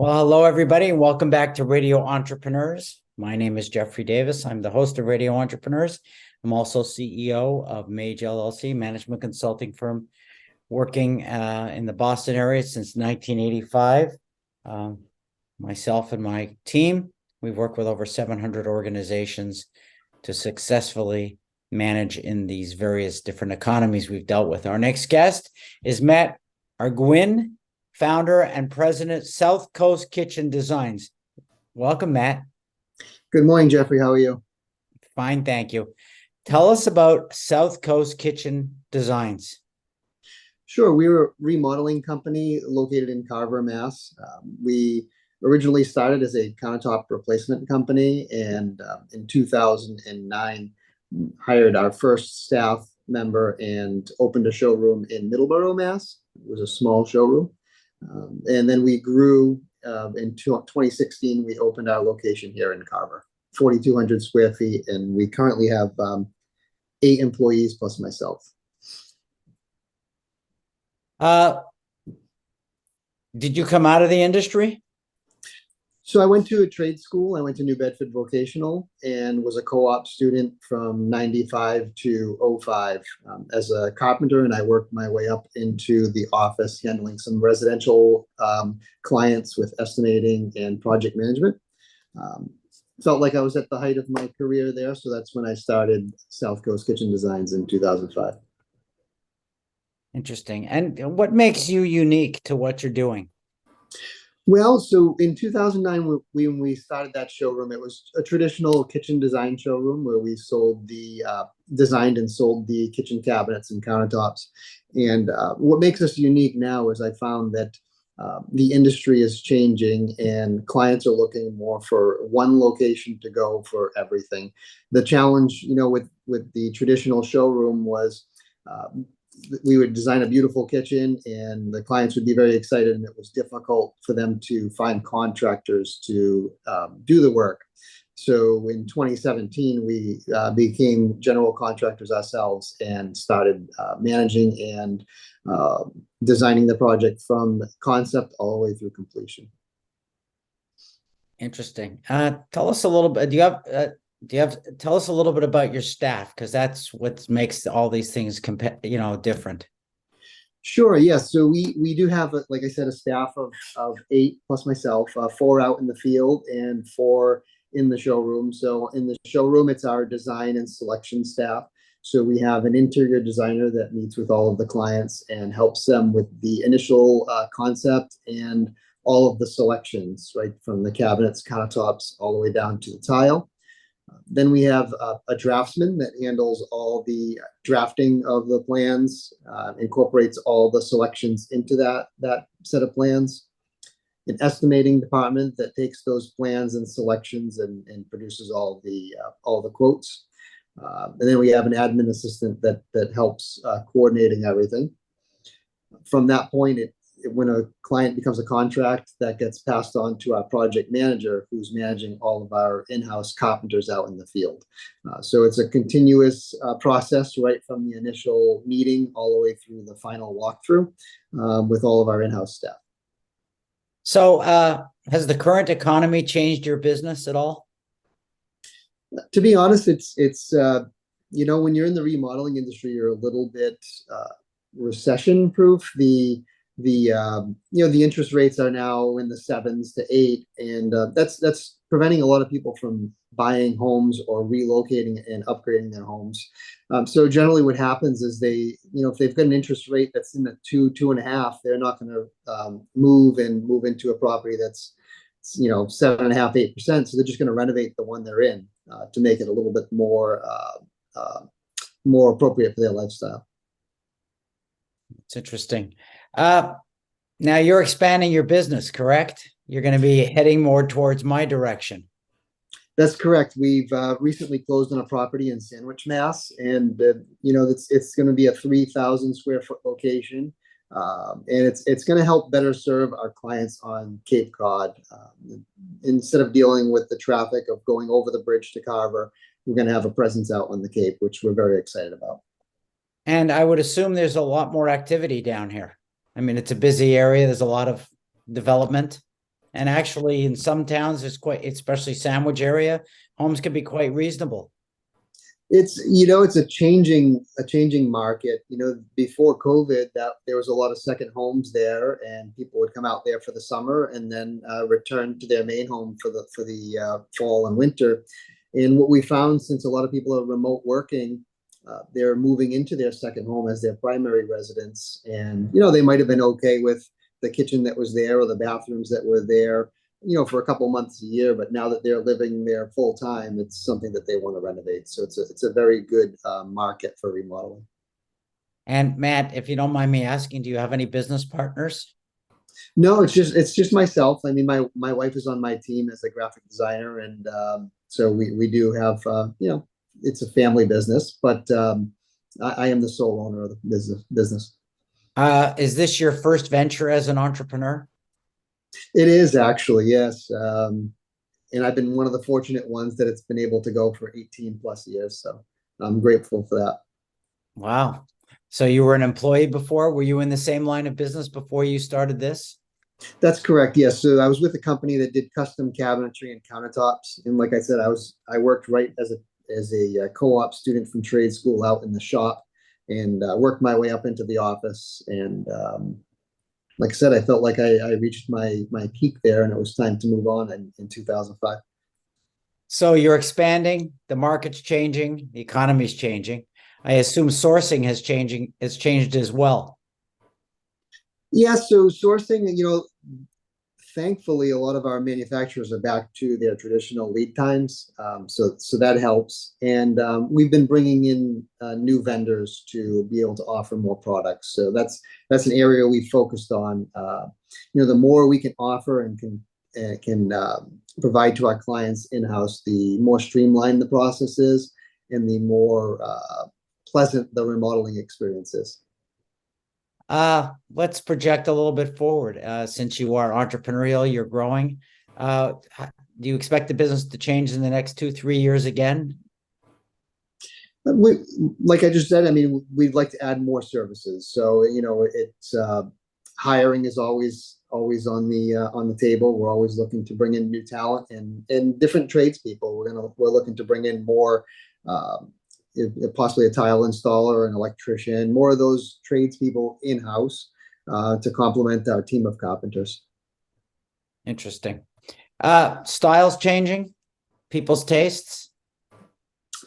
Well, hello, everybody, and welcome back to Radio Entrepreneurs. My name is Jeffrey Davis. I'm the host of Radio Entrepreneurs. I'm also CEO of Mage LLC, management consulting firm, working in the Boston area since 1985. Myself and my team, we've worked with over 700 organizations to successfully manage in these various different economies we've dealt with. Our next guest is Matt Arguin, founder and president, Southcoast Kitchen Designs. Welcome, Matt. Good morning, Jeffrey. How are you? Fine, thank you. Tell us about Southcoast Kitchen Designs. Sure. We were a remodeling company located in Carver, Mass. We originally started as a countertop replacement company, and in 2009 hired our first staff member and opened a showroom in Middleborough, Mass. It was a small showroom. And then we grew in 2016. We opened our location here in Carver, 4,200 square feet, and we currently have 8 employees plus myself. Did you come out of the industry? So I went to a trade school. I went to New Bedford Vocational and was a co-op student from 95 to 05 as a carpenter. And I worked my way up into the office, handling some residential clients with estimating and project management. Felt like I was at the height of my career there. So that's when I started Southcoast Kitchen Designs in 2005. Interesting. And what makes you unique to what you're doing? Well, so in 2009, when we started that showroom, it was a traditional kitchen design showroom where we sold designed and sold the kitchen cabinets and countertops. And what makes us unique now is I found that the industry is changing and clients are looking more for one location to go for everything. The challenge, with the traditional showroom was we would design a beautiful kitchen and the clients would be very excited, and it was difficult for them to find contractors to do the work. So in 2017, we became general contractors ourselves and started managing and designing the project from concept all the way through completion. Interesting. Tell us a little bit. Tell us a little bit about your staff, because that's what makes all these things different. Sure. Yes. So we do have, like I said, a staff of 8 plus myself, 4 out in the field and 4 in the showroom. So in the showroom, it's our design and selection staff. So we have an interior designer that meets with all of the clients and helps them with the initial concept and all of the selections, right, from the cabinets, countertops, all the way down to the tile. Then we have a draftsman that handles all the drafting of the plans, incorporates all the selections into that set of plans. An estimating department that takes those plans and selections and produces all the quotes. And then we have an admin assistant that helps coordinating everything. From that point, when a client becomes a contract, that gets passed on to our project manager, who's managing all of our in-house carpenters out in the field. So it's a continuous process, right from the initial meeting all the way through the final walkthrough with all of our in-house staff. So has the current economy changed your business at all? To be honest, it's when you're in the remodeling industry, you're a little bit recession proof. The interest rates are now in the 7s to 8, and that's preventing a lot of people from buying homes or relocating and upgrading their homes. So generally what happens is if they've got an interest rate that's in the 2.5, they're not going to move into a property that's 7.5%, 8%. So they're just going to renovate the one they're in to make it a little bit more appropriate for their lifestyle. It's interesting. Now you're expanding your business, correct? You're going to be heading more towards my direction. That's correct. We've recently closed on a property in Sandwich, Mass, and it's going to be a 3,000 square foot location, and it's going to help better serve our clients on Cape Cod. Instead of dealing with the traffic of going over the bridge to Carver, we're going to have a presence out on the Cape, which we're very excited about. And I would assume there's a lot more activity down here. I mean, it's a busy area. There's a lot of development. And actually, in some towns, it's quite, especially Sandwich area, homes can be quite reasonable. It's a changing market. Before COVID, that there was a lot of second homes there, and people would come out there for the summer and then return to their main home for the fall and winter. And what we found, since a lot of people are remote working, they're moving into their second home as their primary residence. And they might have been okay with the kitchen that was there or the bathrooms that were there, for a couple months a year, but now that they're living there full time, it's something that they want to renovate. So it's a very good market for remodeling. And Matt, if you don't mind me asking, do you have any business partners? No, it's just myself. I mean, my wife is on my team as a graphic designer, and so we do have it's a family business, but I am the sole owner of the business. Is this your first venture as an entrepreneur? It is actually, yes. And I've been one of the fortunate ones that it's been able to go for 18 plus years. So I'm grateful for that. Wow. So you were an employee before? Were you in the same line of business before you started this? That's correct. Yes. So I was with a company that did custom cabinetry and countertops. And like I said, I worked right as a co-op student from trade school out in the shop, and worked my way up into the office. And like I said, I felt like I reached my peak there, and it was time to move on in 2005. So you're expanding, the market's changing, the economy's changing. I assume sourcing has changed as well. Yeah, so sourcing, thankfully, a lot of our manufacturers are back to their traditional lead times, so that helps. And we've been bringing in new vendors to be able to offer more products. So that's an area we focused on. The more we can offer and can provide to our clients in-house, the more streamlined the process is, and the more pleasant the remodeling experience is. Let's project a little bit forward. Since you are entrepreneurial, you're growing. Do you expect the business to change in the next 2-3 years again? Like I just said, I mean, we'd like to add more services. So, it's hiring is always on the table. We're always looking to bring in new talent and different tradespeople. We're looking to bring in more, possibly a tile installer, an electrician, more of those tradespeople in-house to complement our team of carpenters. Interesting. Styles changing, people's tastes.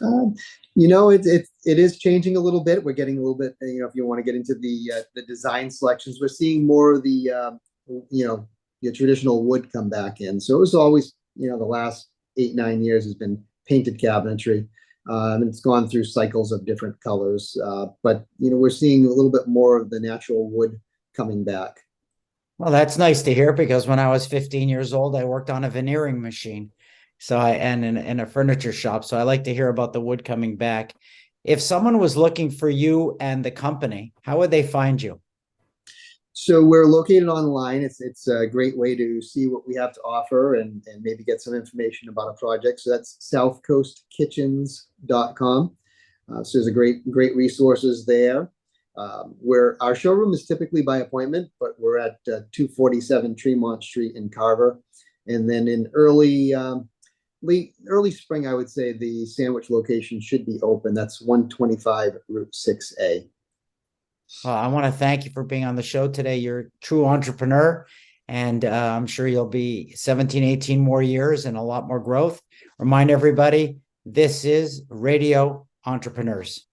It is changing a little bit. We're getting a little bit, if you want to get into the design selections, we're seeing more of the your traditional wood come back in. So it was always, the last 8-9 years has been painted cabinetry. And it's gone through cycles of different colors, but we're seeing a little bit more of the natural wood coming back. Well, that's nice to hear, because when I was 15 years old, I worked on a veneering machine. And in a furniture shop. So I like to hear about the wood coming back. If someone was looking for you and the company, how would they find you? So we're located online. It's a great way to see what we have to offer and maybe get some information about a project. So that's southcoastkitchens.com. So there's a great resources there. Where our showroom is typically by appointment, but we're at 247 Tremont Street in Carver. And then in early spring, I would say the Sandwich location should be open. That's 125 Route 6A. Well, I want to thank you for being on the show today. You're a true entrepreneur, and I'm sure you'll be 17, 18 more years and a lot more growth. Remind everybody, this is Radio Entrepreneurs.